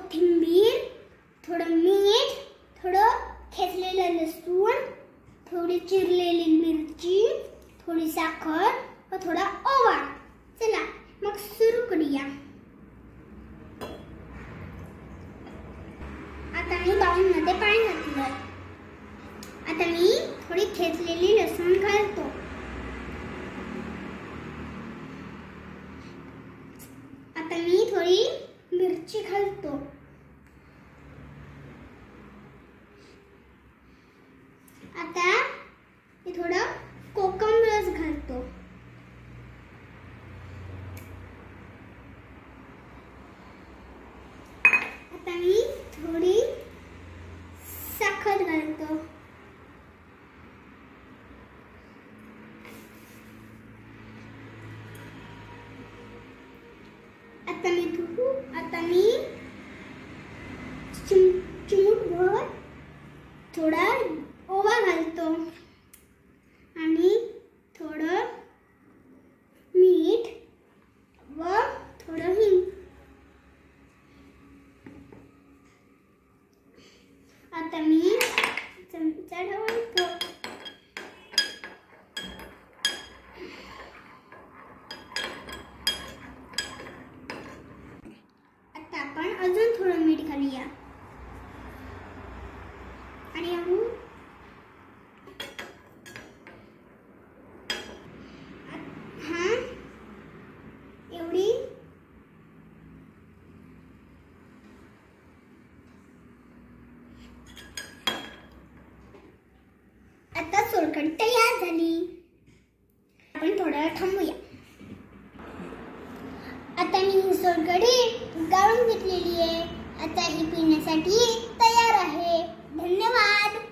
कोथिंबीर, थोडं मीठ, थोडं ठेचलेलं लसूण, थोडी चिरलेली मिरची, थोडी साखर व थोडा ओवा. चला मग सुरू करूया. आता मी बाउलमध्ये पाणी घातलं. आता मी थोडी ठेचलेली लसूण घालतो. आता मी थोडी मिरची घालतो. आता मी थोडं कोकम रस घालतो. आता मी थोडी साखर घालतो. आता मी चिमूटभर थोडा ओवा घालतो आणि थोडं मीठ व थोडं हिंग. आता मी चमचा ढवळतो. आता आपण अजून थोडं मीठ घालूया आणि एवढी आता सोलकढी तयार झाली. आपण थोडा वेळ थांबूया. आता मी ही सोलकढी गाळून घेतलेली आहे. आता ही पिण्यासाठी तयार आहे. धन्यवाद.